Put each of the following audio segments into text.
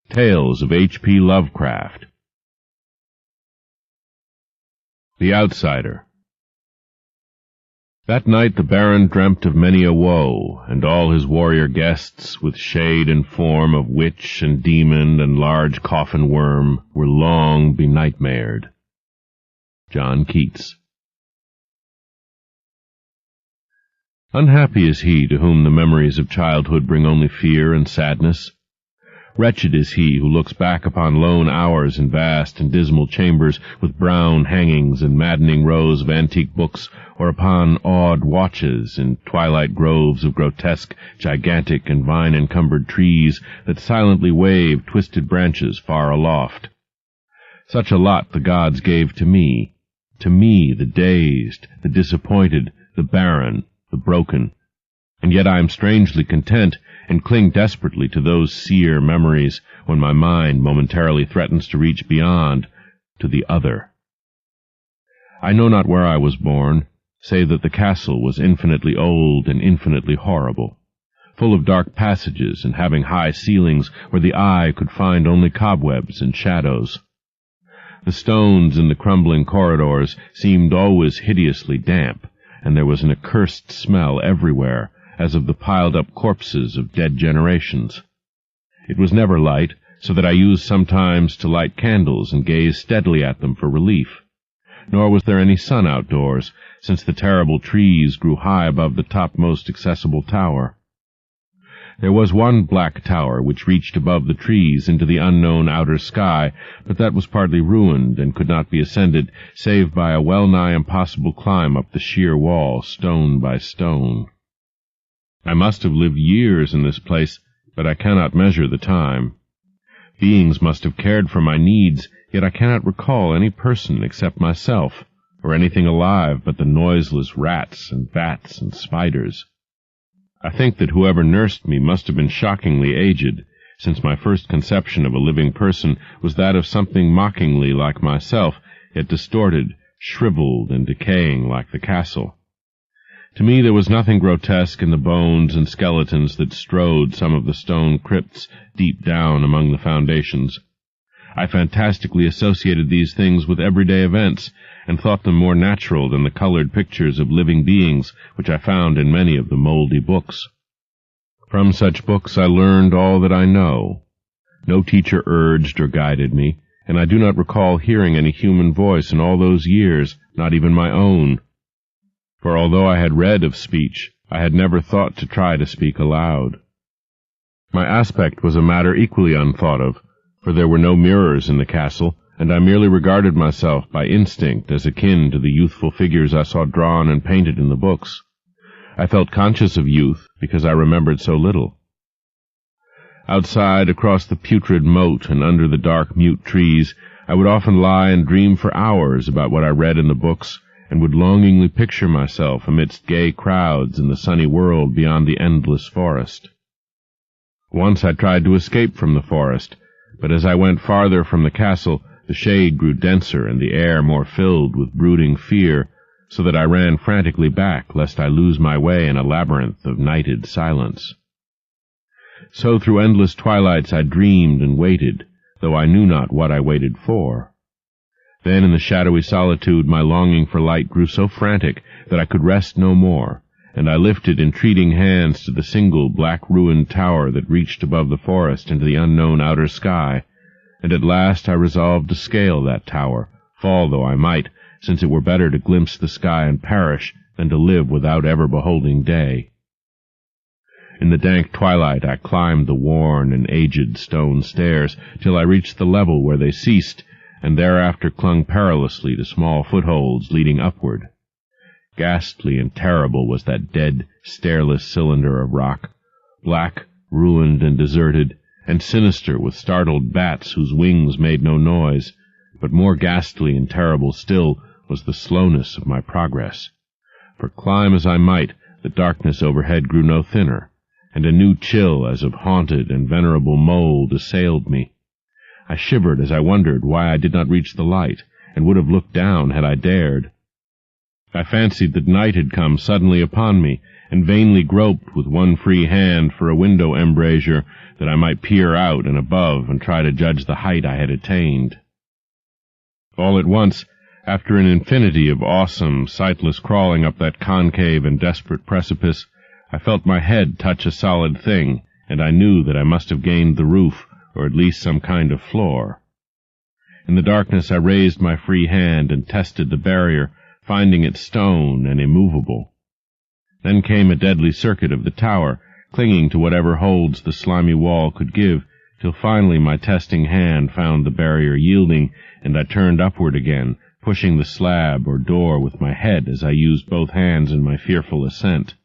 Tales of H.P. Lovecraft. The Outsider. That night the Baron dreamt of many a woe, and all his warrior guests, with shade and form of witch and demon and large coffin worm, were long benightmared. John Keats. Unhappy is he to whom the memories of childhood bring only fear and sadness. Wretched is he who looks back upon lone hours in vast and dismal chambers with brown hangings and maddening rows of antique books, or upon awed watches in twilight groves of grotesque, gigantic, and vine-encumbered trees that silently wave twisted branches far aloft. Such a lot the gods gave to me the dazed, the disappointed, the barren, the broken. And yet I am strangely content, and cling desperately to those sear memories when my mind momentarily threatens to reach beyond, to the other. I know not where I was born, save that the castle was infinitely old and infinitely horrible, full of dark passages and having high ceilings where the eye could find only cobwebs and shadows. The stones in the crumbling corridors seemed always hideously damp, and there was an accursed smell everywhere, as of the piled-up corpses of dead generations. It was never light, so that I used sometimes to light candles and gaze steadily at them for relief. Nor was there any sun outdoors, since the terrible trees grew high above the topmost accessible tower. There was one black tower which reached above the trees into the unknown outer sky, but that was partly ruined and could not be ascended save by a well-nigh impossible climb up the sheer wall, stone by stone. I must have lived years in this place, but I cannot measure the time. Beings must have cared for my needs, yet I cannot recall any person except myself, or anything alive but the noiseless rats and bats and spiders. I think that whoever nursed me must have been shockingly aged, since my first conception of a living person was that of something mockingly like myself, yet distorted, shriveled, and decaying like the castle. To me there was nothing grotesque in the bones and skeletons that strode some of the stone crypts deep down among the foundations. I fantastically associated these things with everyday events, and thought them more natural than the colored pictures of living beings which I found in many of the mouldy books. From such books I learned all that I know. No teacher urged or guided me, and I do not recall hearing any human voice in all those years, not even my own. For although I had read of speech, I had never thought to try to speak aloud. My aspect was a matter equally unthought of, for there were no mirrors in the castle, and I merely regarded myself by instinct as akin to the youthful figures I saw drawn and painted in the books. I felt conscious of youth because I remembered so little. Outside, across the putrid moat and under the dark mute trees, I would often lie and dream for hours about what I read in the books, and would longingly picture myself amidst gay crowds in the sunny world beyond the endless forest. Once I tried to escape from the forest, but as I went farther from the castle, the shade grew denser and the air more filled with brooding fear, so that I ran frantically back lest I lose my way in a labyrinth of nighted silence. So through endless twilights I dreamed and waited, though I knew not what I waited for. Then in the shadowy solitude my longing for light grew so frantic that I could rest no more, and I lifted entreating hands to the single black-ruined tower that reached above the forest into the unknown outer sky, and at last I resolved to scale that tower, fall though I might, since it were better to glimpse the sky and perish than to live without ever beholding day. In the dank twilight I climbed the worn and aged stone stairs till I reached the level where they ceased, and thereafter clung perilously to small footholds leading upward. Ghastly and terrible was that dead, stairless cylinder of rock, black, ruined, and deserted, and sinister with startled bats whose wings made no noise, but more ghastly and terrible still was the slowness of my progress. For climb as I might, the darkness overhead grew no thinner, and a new chill as of haunted and venerable mold assailed me. I shivered as I wondered why I did not reach the light, and would have looked down had I dared. I fancied that night had come suddenly upon me, and vainly groped with one free hand for a window embrasure that I might peer out and above and try to judge the height I had attained. All at once, after an infinity of awesome, sightless crawling up that concave and desperate precipice, I felt my head touch a solid thing, and I knew that I must have gained the roof, or at least some kind of floor. In the darkness I raised my free hand and tested the barrier, finding it stone and immovable. Then came a deadly circuit of the tower, clinging to whatever holds the slimy wall could give, till finally my testing hand found the barrier yielding, and I turned upward again, pushing the slab or door with my head as I used both hands in my fearful ascent.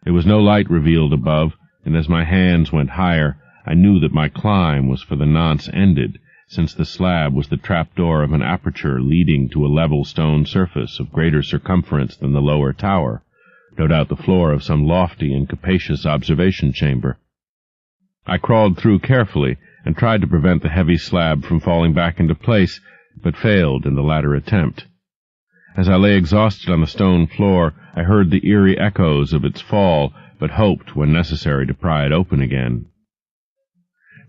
There was no light revealed above, and as my hands went higher, I knew that my climb was for the nonce ended, since the slab was the trapdoor of an aperture leading to a level stone surface of greater circumference than the lower tower, no doubt the floor of some lofty and capacious observation chamber. I crawled through carefully, and tried to prevent the heavy slab from falling back into place, but failed in the latter attempt. As I lay exhausted on the stone floor, I heard the eerie echoes of its fall, but hoped, when necessary, to pry it open again.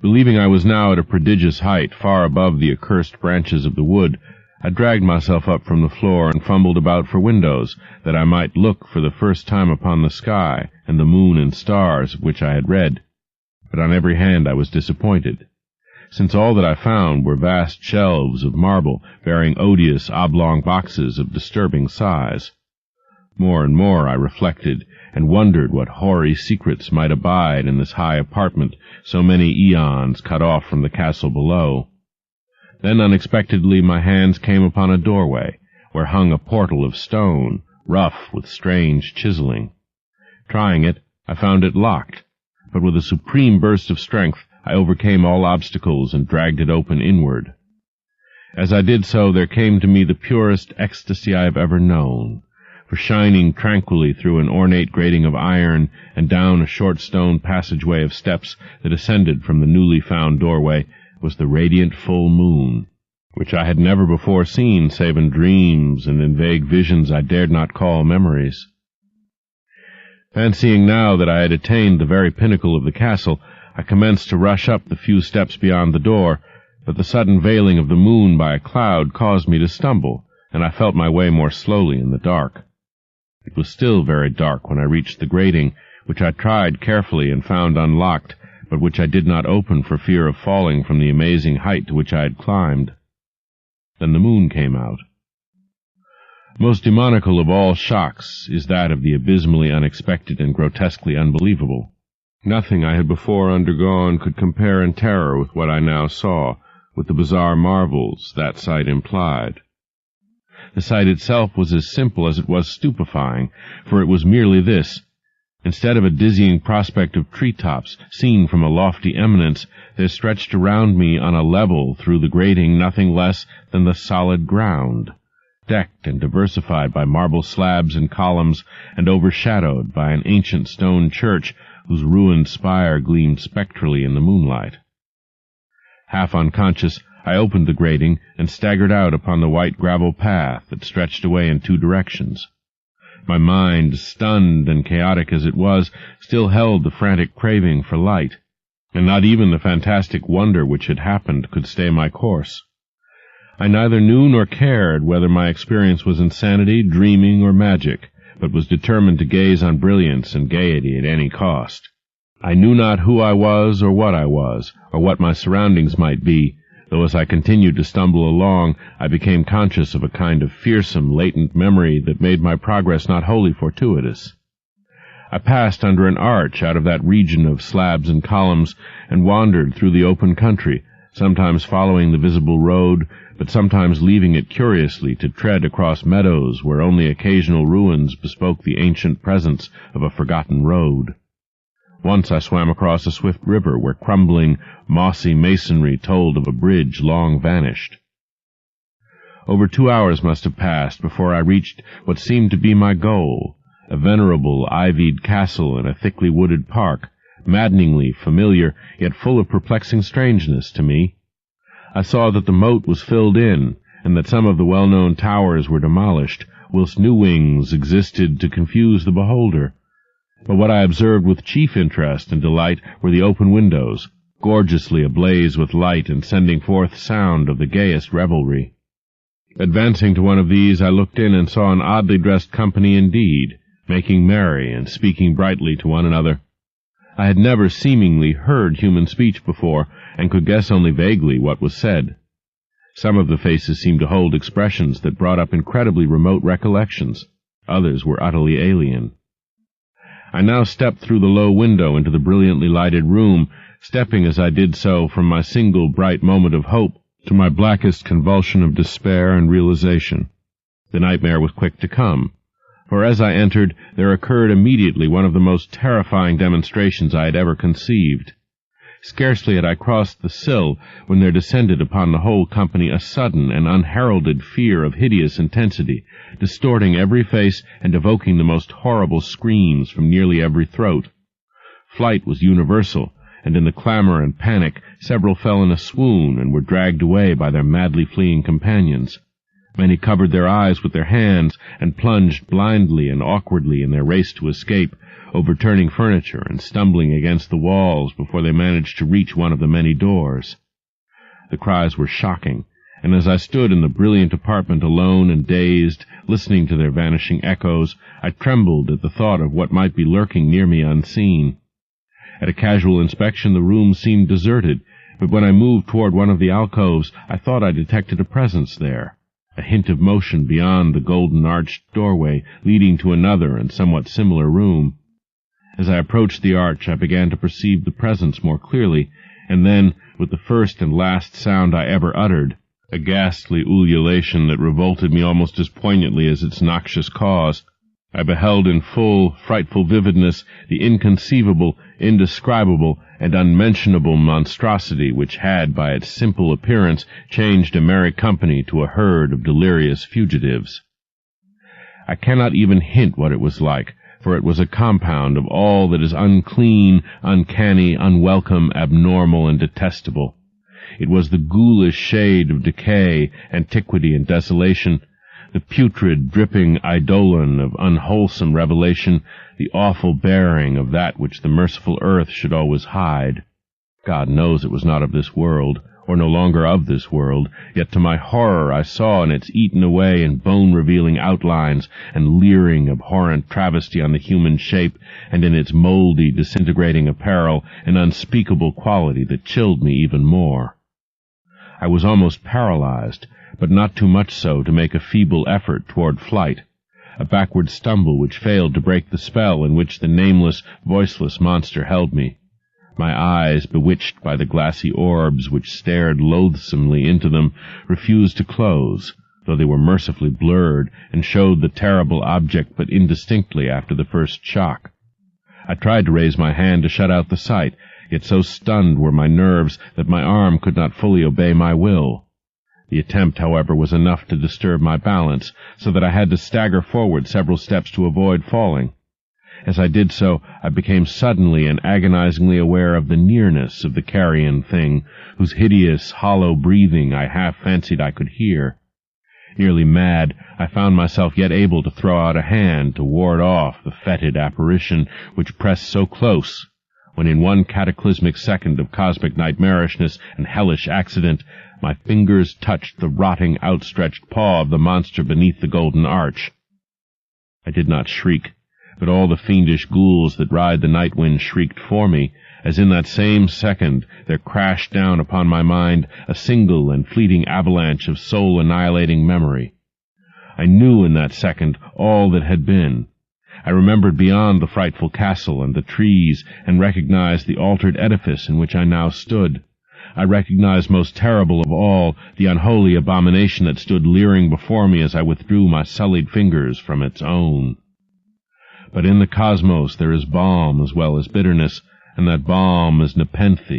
Believing I was now at a prodigious height, far above the accursed branches of the wood, I dragged myself up from the floor and fumbled about for windows, that I might look for the first time upon the sky and the moon and stars of which I had read. But on every hand I was disappointed, since all that I found were vast shelves of marble bearing odious oblong boxes of disturbing size. More and more I reflected, and wondered what hoary secrets might abide in this high apartment, so many eons cut off from the castle below. Then unexpectedly my hands came upon a doorway, where hung a portal of stone, rough with strange chiseling. Trying it, I found it locked, but with a supreme burst of strength I overcame all obstacles and dragged it open inward. As I did so, there came to me the purest ecstasy I have ever known, for shining tranquilly through an ornate grating of iron and down a short stone passageway of steps that ascended from the newly found doorway was the radiant full moon, which I had never before seen save in dreams and in vague visions I dared not call memories. Fancying now that I had attained the very pinnacle of the castle, I commenced to rush up the few steps beyond the door, but the sudden veiling of the moon by a cloud caused me to stumble, and I felt my way more slowly in the dark. It was still very dark when I reached the grating, which I tried carefully and found unlocked, but which I did not open for fear of falling from the amazing height to which I had climbed. Then the moon came out. Most demoniacal of all shocks is that of the abysmally unexpected and grotesquely unbelievable. Nothing I had before undergone could compare in terror with what I now saw, with the bizarre marvels that sight implied. The sight itself was as simple as it was stupefying, for it was merely this. Instead of a dizzying prospect of tree-tops seen from a lofty eminence, there stretched around me on a level through the grating nothing less than the solid ground, decked and diversified by marble slabs and columns, and overshadowed by an ancient stone church whose ruined spire gleamed spectrally in the moonlight. Half unconscious, I opened the grating and staggered out upon the white gravel path that stretched away in two directions. My mind, stunned and chaotic as it was, still held the frantic craving for light, and not even the fantastic wonder which had happened could stay my course. I neither knew nor cared whether my experience was insanity, dreaming, or magic, but was determined to gaze on brilliance and gaiety at any cost. I knew not who I was, or what my surroundings might be, though as I continued to stumble along, I became conscious of a kind of fearsome, latent memory that made my progress not wholly fortuitous. I passed under an arch out of that region of slabs and columns, and wandered through the open country, sometimes following the visible road, but sometimes leaving it curiously to tread across meadows where only occasional ruins bespoke the ancient presence of a forgotten road. Once I swam across a swift river where crumbling, mossy masonry told of a bridge long vanished. Over 2 hours must have passed before I reached what seemed to be my goal, a venerable, ivied castle in a thickly wooded park, maddeningly familiar, yet full of perplexing strangeness to me. I saw that the moat was filled in, and that some of the well-known towers were demolished, whilst new wings existed to confuse the beholder. But what I observed with chief interest and delight were the open windows, gorgeously ablaze with light and sending forth sound of the gayest revelry. Advancing to one of these, I looked in and saw an oddly dressed company indeed, making merry and speaking brightly to one another. I had never seemingly heard human speech before, and could guess only vaguely what was said. Some of the faces seemed to hold expressions that brought up incredibly remote recollections. Others were utterly alien. I now stepped through the low window into the brilliantly lighted room, stepping as I did so from my single bright moment of hope to my blackest convulsion of despair and realization. The nightmare was quick to come, for as I entered there occurred immediately one of the most terrifying demonstrations I had ever conceived. Scarcely had I crossed the sill when there descended upon the whole company a sudden and unheralded fear of hideous intensity, distorting every face and evoking the most horrible screams from nearly every throat. Flight was universal, and in the clamor and panic several fell in a swoon and were dragged away by their madly fleeing companions. Many covered their eyes with their hands and plunged blindly and awkwardly in their race to escape, overturning furniture and stumbling against the walls before they managed to reach one of the many doors. The cries were shocking, and as I stood in the brilliant apartment alone and dazed, listening to their vanishing echoes, I trembled at the thought of what might be lurking near me unseen. At a casual inspection the room seemed deserted, but when I moved toward one of the alcoves I thought I detected a presence there, a hint of motion beyond the golden-arched doorway leading to another and somewhat similar room. As I approached the arch I began to perceive the presence more clearly, and then, with the first and last sound I ever uttered, a ghastly ululation that revolted me almost as poignantly as its noxious cause, I beheld in full, frightful vividness the inconceivable, indescribable, and unmentionable monstrosity which had, by its simple appearance, changed a merry company to a herd of delirious fugitives. I cannot even hint what it was like, for it was a compound of all that is unclean, uncanny, unwelcome, abnormal, and detestable. It was the ghoulish shade of decay, antiquity, and desolation, the putrid, dripping eidolon of unwholesome revelation, the awful bearing of that which the merciful earth should always hide. God knows it was not of this world, or no longer of this world, yet to my horror I saw in its eaten away and bone-revealing outlines and leering, abhorrent travesty on the human shape, and in its mouldy, disintegrating apparel, an unspeakable quality that chilled me even more. I was almost paralyzed, but not too much so to make a feeble effort toward flight, a backward stumble which failed to break the spell in which the nameless, voiceless monster held me. My eyes, bewitched by the glassy orbs which stared loathsomely into them, refused to close, though they were mercifully blurred, and showed the terrible object but indistinctly after the first shock. I tried to raise my hand to shut out the sight, yet so stunned were my nerves that my arm could not fully obey my will. The attempt, however, was enough to disturb my balance, so that I had to stagger forward several steps to avoid falling. As I did so, I became suddenly and agonizingly aware of the nearness of the carrion thing, whose hideous, hollow breathing I half fancied I could hear. Nearly mad, I found myself yet able to throw out a hand to ward off the fetid apparition which pressed so close, when in one cataclysmic second of cosmic nightmarishness and hellish accident, my fingers touched the rotting, outstretched paw of the monster beneath the golden arch. I did not shriek, but all the fiendish ghouls that ride the night wind shrieked for me, as in that same second there crashed down upon my mind a single and fleeting avalanche of soul-annihilating memory. I knew in that second all that had been. I remembered beyond the frightful castle and the trees, and recognized the altered edifice in which I now stood. I recognized most terrible of all the unholy abomination that stood leering before me as I withdrew my sullied fingers from its own. But in the cosmos there is balm as well as bitterness, and that balm is nepenthe.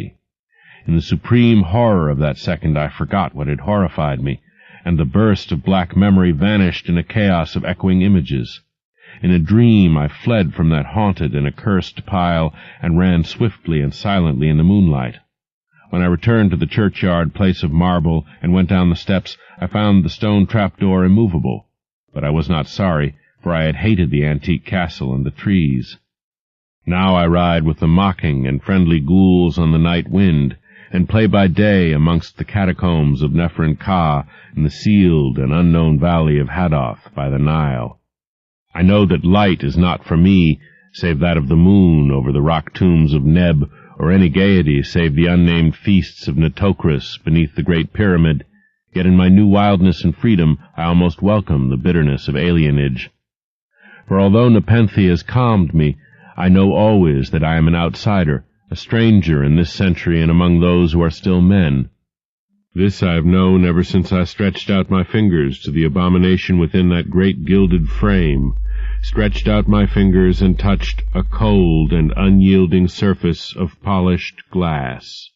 In the supreme horror of that second I forgot what had horrified me, and the burst of black memory vanished in a chaos of echoing images. In a dream I fled from that haunted and accursed pile, and ran swiftly and silently in the moonlight. When I returned to the churchyard place of marble and went down the steps, I found the stone trap-door immovable. but I was not sorry, for I had hated the antique castle and the trees. Now I ride with the mocking and friendly ghouls on the night wind, and play by day amongst the catacombs of Nephrin Ka in the sealed and unknown valley of Hadoth by the Nile. I know that light is not for me, save that of the moon over the rock tombs of Neb, or any gaiety save the unnamed feasts of Nitocris beneath the Great Pyramid, yet in my new wildness and freedom I almost welcome the bitterness of alienage. For although Nepenthe has calmed me, I know always that I am an outsider, a stranger in this century and among those who are still men. This I have known ever since I stretched out my fingers to the abomination within that great gilded frame, stretched out my fingers and touched a cold and unyielding surface of polished glass.